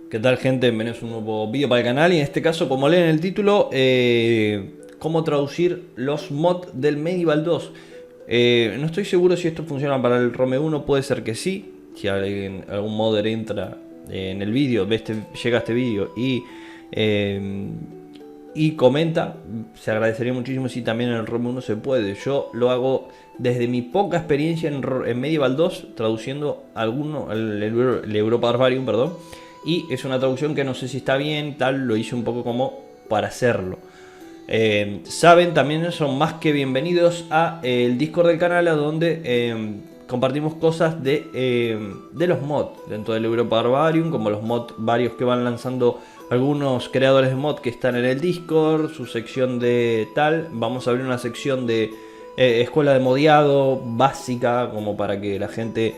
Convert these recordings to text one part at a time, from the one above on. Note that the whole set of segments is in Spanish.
¿Qué tal, gente? Bienvenidos a un nuevo vídeo para el canal y en este caso, como leen en el título, cómo traducir los mods del Medieval 2. No estoy seguro si esto funciona para el Rome 1, puede ser que sí. Si algún modder entra en el vídeo, llega a este vídeo y comenta, se agradecería muchísimo si también en el Rome 1 se puede. Yo lo hago desde mi poca experiencia en Medieval 2, traduciendo el Europa Barbarium, perdón. Y es una traducción que no sé si está bien, tal, lo hice un poco como para hacerlo. Saben, también son más que bienvenidos a el Discord del canal, a donde compartimos cosas de los mods dentro del Europa Barbarium, como los mods varios que van lanzando algunos creadores de mods que están en el Discord, su sección de tal. Vamos a abrir una sección de escuela de modiado básica, como para que la gente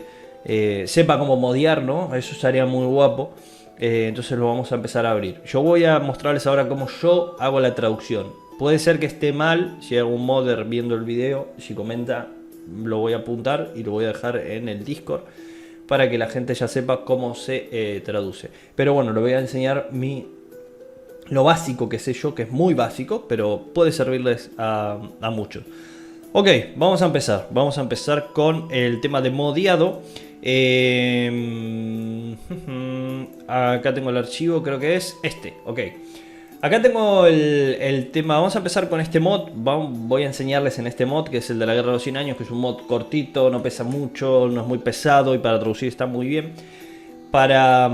sepa cómo modiar, ¿no? Eso estaría muy guapo. Entonces lo vamos a empezar a abrir. Yo voy a mostrarles ahora cómo yo hago la traducción. Puede ser que esté mal, si hay algún modder viendo el video, si comenta, lo voy a apuntar y lo voy a dejar en el Discord para que la gente ya sepa cómo se traduce. Pero bueno, le voy a enseñar lo básico que sé yo, que es muy básico, pero puede servirles a muchos. Ok, vamos a empezar. Vamos a empezar con el tema de modiado. Acá tengo el archivo, creo que es este. Ok, acá tengo el tema. Vamos a empezar con este mod. Voy a enseñarles en este mod, que es el de la Guerra de los 100 años, que es un mod cortito, no pesa mucho, no es muy pesado y para traducir está muy bien. Para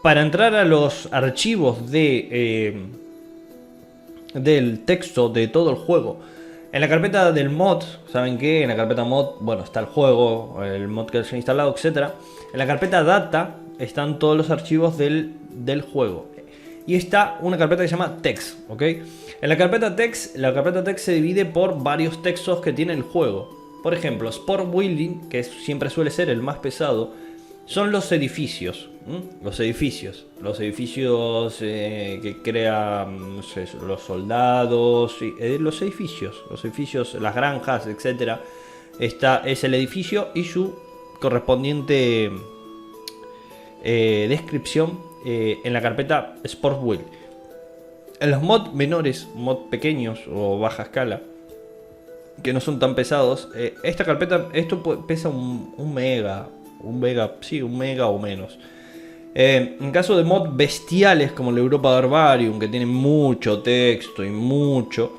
entrar a los archivos del texto de todo el juego, en la carpeta del mod, ¿saben qué? En la carpeta mod, bueno, está el juego, el mod que se ha instalado, etc. En la carpeta data están todos los archivos del juego. Y está una carpeta que se llama text, ¿ok? En la carpeta text se divide por varios textos que tiene el juego. Por ejemplo, Sport Building, que siempre suele ser el más pesado, son los edificios. Los edificios que crean, no sé, los soldados, los edificios, las granjas, etcétera. Es el edificio y su correspondiente descripción en la carpeta Sport Build. En los mods menores, mods pequeños o baja escala, que no son tan pesados, esta carpeta, pesa un mega o menos. En caso de mods bestiales como el Europa Barbarium, que tiene mucho texto y mucho,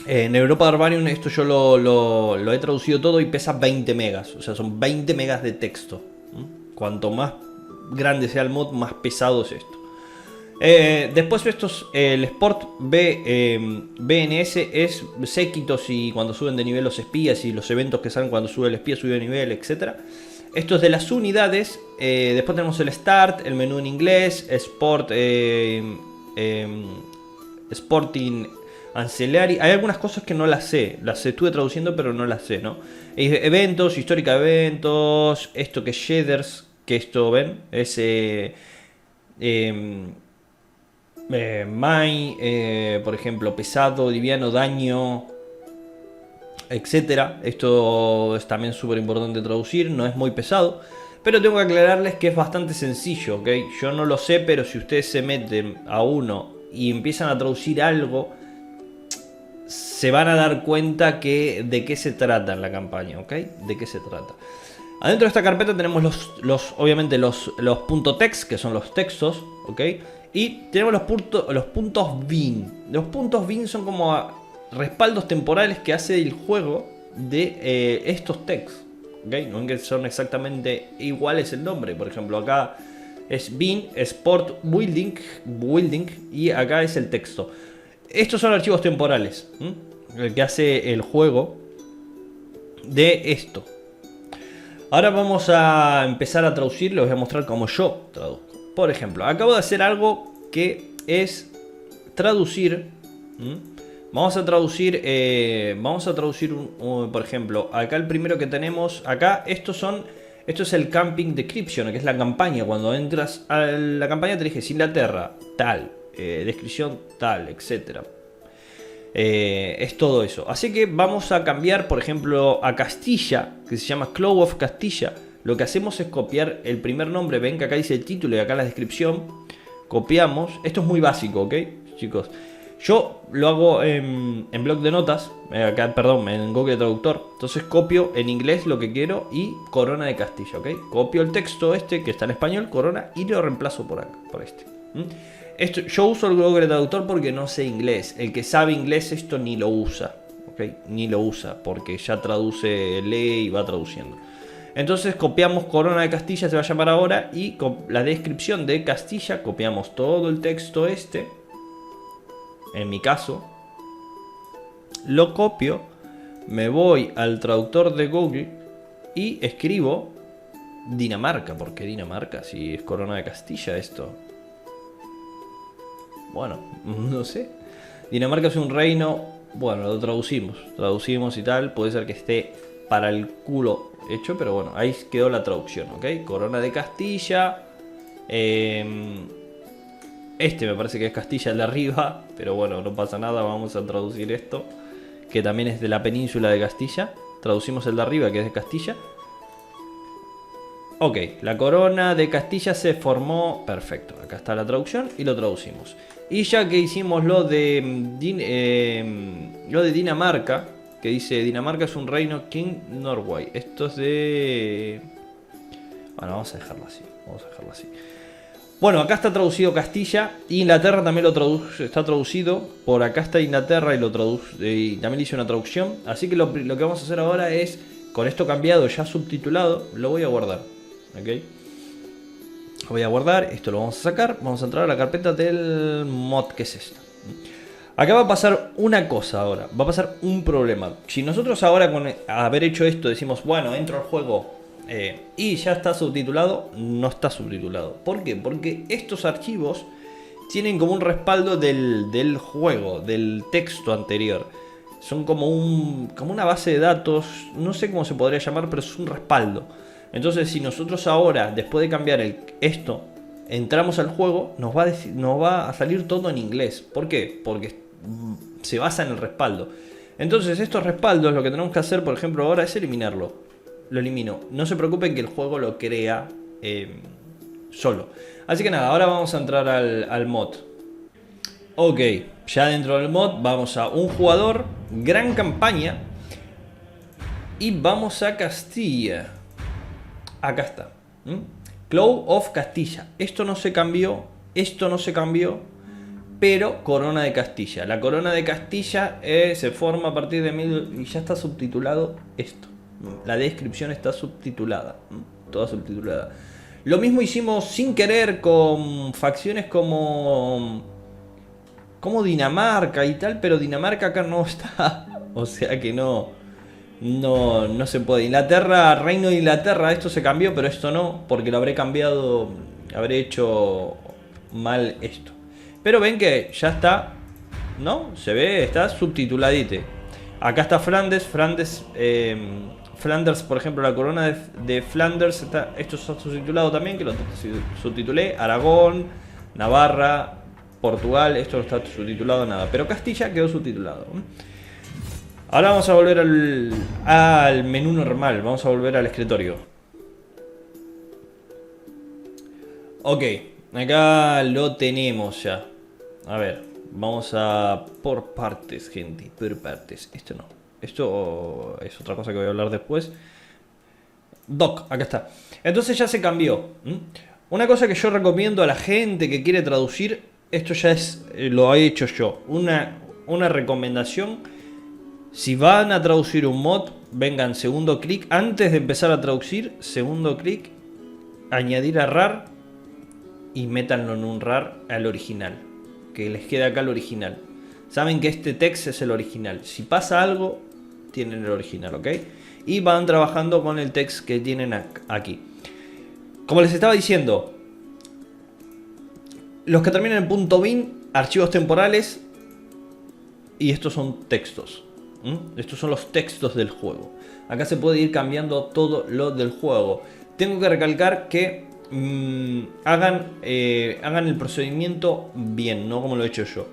en Europa Barbarium esto yo lo he traducido todo y pesa 20 megas, o sea, son 20 megas de texto. Cuanto más grande sea el mod, más pesado es esto. Después el Sport BNS es séquitos y cuando suben de nivel los espías y los eventos que salen cuando sube el espía, sube de nivel, etc. Esto es de las unidades. Después tenemos el Start, el menú en inglés, Sport, Sporting Ancillary. Hay algunas cosas que no las sé, las estuve traduciendo pero no las sé, ¿no? Eventos, histórica de eventos, esto que es shaders, que esto ven, es por ejemplo, pesado, liviano, daño, etcétera. Esto es también súper importante traducir, no es muy pesado, pero tengo que aclararles que es bastante sencillo, ¿ok? Yo no lo sé, pero si ustedes se meten a uno y empiezan a traducir algo, se van a dar cuenta de qué se trata en la campaña, ¿ok? De qué se trata. Adentro de esta carpeta tenemos obviamente los .text, que son los textos, ¿ok? Y tenemos los puntos bin. Los puntos bin son como respaldos temporales que hace el juego de estos texts, ¿ok? No es que son exactamente iguales el nombre. Por ejemplo, acá es bin, Sport Building, y acá es el texto. Estos son archivos temporales, el que hace el juego de esto. Ahora vamos a empezar a traducir, les voy a mostrar cómo yo traduzco. Por ejemplo, acabo de hacer algo que es traducir. Vamos a traducir, por ejemplo, acá el primero que tenemos, acá esto es el camping description, que es la campaña. Cuando entras a la campaña te dije Inglaterra, tal, descripción tal, etcétera. Es todo eso. Así que vamos a cambiar, por ejemplo, a Castilla, que se llama Clow of Castilla. lo que hacemos es copiar el primer nombre. Ven que acá dice el título y acá la descripción. Copiamos. Esto es muy básico, ¿ok? Chicos, yo lo hago en bloc de notas. Acá, perdón, en Google Traductor. Entonces copio en inglés lo que quiero y Corona de Castilla, ¿ok? Copio el texto este que está en español, Corona, y lo reemplazo por acá, por este. Esto, yo uso el Google Traductor porque no sé inglés. El que sabe inglés esto ni lo usa, ¿ok? Ni lo usa porque ya traduce, lee y va traduciendo. Entonces copiamos Corona de Castilla, se va a llamar ahora, y con la descripción de Castilla copiamos todo el texto este. En mi caso, lo copio, me voy al traductor de Google y escribo Dinamarca. ¿Por qué Dinamarca? Si es Corona de Castilla esto. Bueno, no sé. Dinamarca es un reino. Bueno, lo traducimos y tal. Puede ser que esté para el culo hecho, pero bueno, ahí quedó la traducción, ¿ok? Corona de Castilla. Este me parece que es Castilla el de arriba, pero bueno, no pasa nada, vamos a traducir esto, que también es de la península de Castilla. Traducimos el de arriba, que es de Castilla. Ok, la Corona de Castilla se formó. Perfecto, acá está la traducción y lo traducimos. Y ya que hicimos lo de Dinamarca, que dice Dinamarca es un reino King Norway. Esto es de... Bueno, vamos a dejarlo así. Bueno, acá está traducido Castilla. Inglaterra también está traducido. Por acá está Inglaterra y también le hice una traducción. Así que lo que vamos a hacer ahora es, con esto cambiado, ya subtitulado, lo voy a guardar. ¿Ok? Lo voy a guardar, esto lo vamos a sacar. Vamos a entrar a la carpeta del mod, que es esto. Acá va a pasar una cosa ahora. Va a pasar un problema. Si nosotros ahora con haber hecho esto decimos, bueno, entro al juego y ya está subtitulado, no está subtitulado. ¿Por qué? Porque estos archivos tienen como un respaldo del juego, del texto anterior. Son como una base de datos, no sé cómo se podría llamar, pero es un respaldo. Entonces, si nosotros ahora, después de cambiar esto, entramos al juego, nos va a salir todo en inglés. ¿Por qué? Porque se basa en el respaldo. Entonces, estos respaldos, lo que tenemos que hacer, por ejemplo, ahora es eliminarlo. Lo elimino. No se preocupen que el juego lo crea solo. Así que nada, ahora vamos a entrar al mod. Ok, ya dentro del mod vamos a un jugador, gran campaña, y vamos a Castilla. Acá está. Cloud of Castilla. Esto no se cambió, pero Corona de Castilla. La Corona de Castilla se forma a partir de y ya está subtitulado esto. La descripción está subtitulada, toda subtitulada. Lo mismo hicimos sin querer con facciones como Dinamarca y tal, pero Dinamarca acá no está. O sea que no se puede. Inglaterra, Reino de Inglaterra, esto se cambió, pero esto no, porque lo habré cambiado, habré hecho mal esto. Pero ven que ya está, ¿no? Se ve, está subtituladito. Acá está Flandes, por ejemplo, la Corona de Flanders, esto está subtitulado también, que lo subtitulé. Aragón, Navarra, Portugal, esto no está subtitulado nada, pero Castilla quedó subtitulado. Ahora vamos a volver al menú normal, vamos a volver al escritorio. Ok, acá lo tenemos ya. A ver, vamos a por partes, gente, por partes. Esto no, esto es otra cosa que voy a hablar después. Doc, acá está. Entonces ya se cambió. Una cosa que yo recomiendo a la gente que quiere traducir, esto ya lo he hecho yo. Una recomendación. Si van a traducir un mod, vengan, segundo clic, antes de empezar a traducir, segundo clic, añadir a RAR y métanlo en un RAR al original, que les quede acá el original. Saben que este text es el original. Si pasa algo, tienen el original, ¿ok? Y van trabajando con el text que tienen aquí. Como les estaba diciendo, los que terminan en .bin, archivos temporales, y estos son textos. Estos son los textos del juego. Acá se puede ir cambiando todo lo del juego. Tengo que recalcar que hagan el procedimiento bien, no como lo he hecho yo.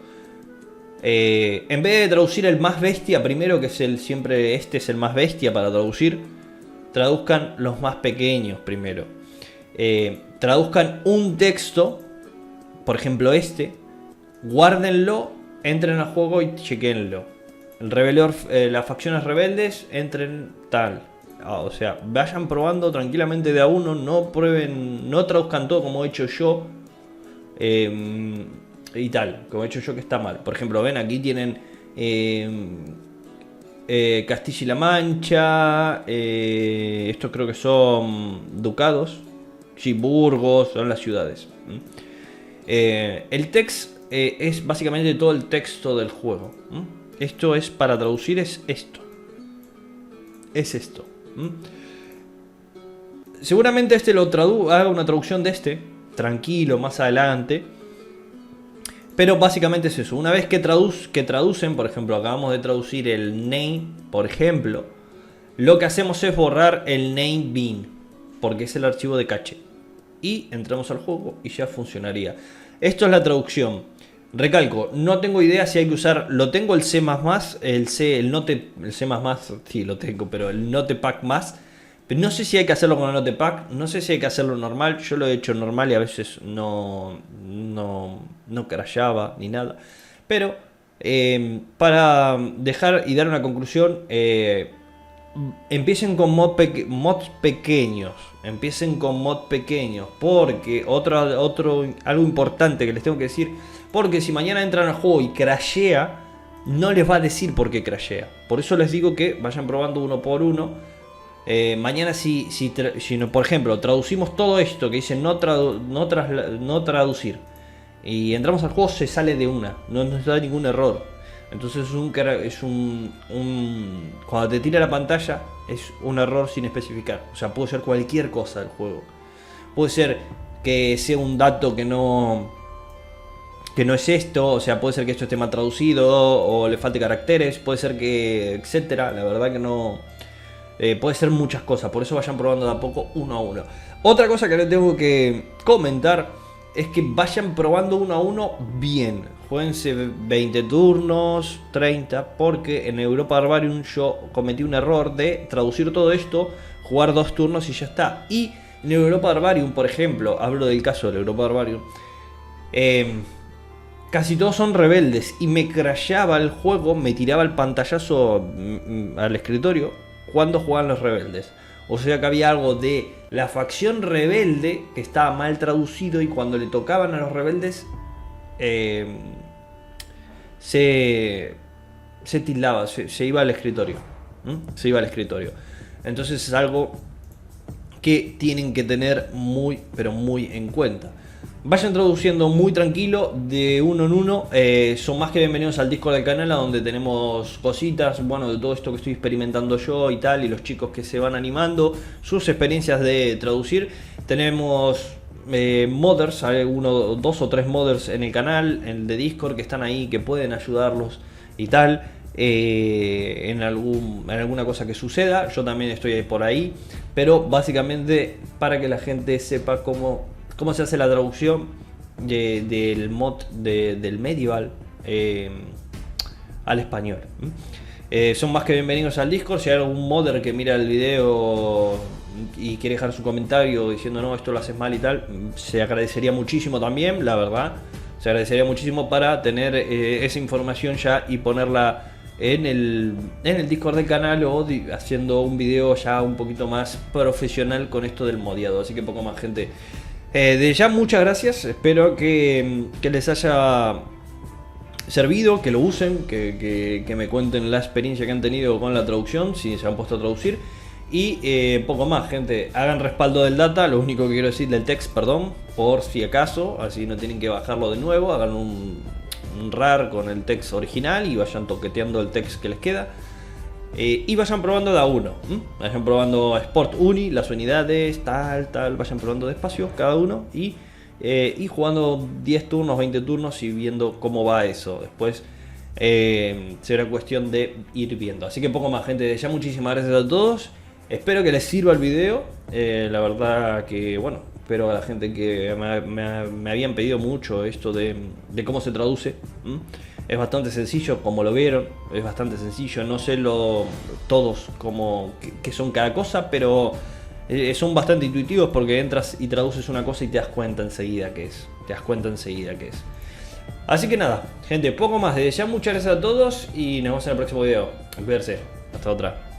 En vez de traducir el más bestia primero, que es siempre este es el más bestia para traducir, traduzcan los más pequeños primero. Traduzcan un texto, por ejemplo guárdenlo, entren al juego y chequenlo. El rebelión, las facciones rebeldes, entren tal. O sea, vayan probando tranquilamente de a uno, no prueben, no traduzcan todo como he hecho yo. Y tal, como he hecho yo que está mal. Por ejemplo, ven, aquí tienen Castilla y la Mancha, esto creo que son ducados, sí, Burgos, son las ciudades. El text es básicamente todo el texto del juego. Esto es, para traducir, es esto. Es esto. Seguramente haga una traducción de tranquilo, más adelante. Pero básicamente es eso. Una vez que traducen, por ejemplo, acabamos de traducir el name, por ejemplo, lo que hacemos es borrar el name bin, porque es el archivo de caché. Y entramos al juego y ya funcionaría. Esto es la traducción. Recalco, no tengo idea si hay que usar, lo tengo el C++, el C++, sí lo tengo, pero el Notepack+, pero no sé si hay que hacerlo con el Notepack, no sé si hay que hacerlo normal, yo lo he hecho normal y a veces no crashaba ni nada, pero para dejar y dar una conclusión, empiecen con mods pequeños, porque algo importante que les tengo que decir, porque si mañana entran al juego y crashea, no les va a decir por qué crashea. Por eso les digo que vayan probando uno por uno. Mañana si por ejemplo traducimos todo esto que dice no traducir y entramos al juego, se sale de una, no nos da ningún error. Entonces cuando te tira la pantalla es un error sin especificar. O sea, puede ser cualquier cosa del juego. Puede ser que sea un dato que no es esto, o sea, puede ser que esto esté mal traducido o le falte caracteres, puede ser que, etcétera. La verdad que no, puede ser muchas cosas, por eso vayan probando de a poco, uno a uno. Otra cosa que les tengo que comentar es que vayan probando uno a uno bien. Jueguense 20 turnos, 30, porque en Europa Barbarium yo cometí un error de traducir todo esto, jugar 2 turnos y ya está. Y en Europa Barbarium, por ejemplo, hablo del caso del Europa Barbarium, casi todos son rebeldes y me crashaba el juego, me tiraba el pantallazo al escritorio cuando jugaban los rebeldes. O sea que había algo de la facción rebelde que estaba mal traducido y cuando le tocaban a los rebeldes se tildaba, se iba al escritorio. Se iba al escritorio. Entonces es algo que tienen que tener muy, pero muy en cuenta. Vayan traduciendo muy tranquilo, de uno en uno. Son más que bienvenidos al Discord del canal, donde tenemos cositas, bueno, de todo esto que estoy experimentando yo y tal, y los chicos que se van animando, sus experiencias de traducir. Tenemos modders, hay 2 o 3 modders en el canal, en el de Discord, que están ahí, que pueden ayudarlos y tal. En alguna cosa que suceda, yo también estoy por ahí, pero básicamente para que la gente sepa cómo se hace la traducción del mod del medieval al español. Son más que bienvenidos al Discord. Si hay algún modder que mira el video y quiere dejar su comentario diciendo no, esto lo haces mal y tal, se agradecería muchísimo también, la verdad. Se agradecería muchísimo para tener esa información ya y ponerla en el Discord del canal, o haciendo un video ya un poquito más profesional con esto del modiado. Así que poco más, gente. De ya, muchas gracias. Espero que les haya servido, que lo usen, que me cuenten la experiencia que han tenido con la traducción, si se han puesto a traducir. Y poco más, gente. Hagan respaldo del data, lo único que quiero decir del text, perdón, por si acaso, así no tienen que bajarlo de nuevo. Hagan un RAR con el text original y vayan toqueteando el text que les queda. Y vayan probando de a uno. Vayan probando Sport Uni, las unidades, tal, vayan probando despacio cada uno y jugando 10 turnos, 20 turnos y viendo cómo va eso. Después será cuestión de ir viendo. Así que poco más, gente. De ya, muchísimas gracias a todos. Espero que les sirva el video. La verdad que, bueno, espero a la gente que me habían pedido mucho esto de cómo se traduce. Es bastante sencillo, como lo vieron, es bastante sencillo. No sé todos como qué son cada cosa, pero son bastante intuitivos porque entras y traduces una cosa y te das cuenta enseguida qué es. Te das cuenta enseguida qué es. Así que nada, gente, poco más. Desde ya muchas gracias a todos y nos vemos en el próximo video. Cuídense. Hasta otra.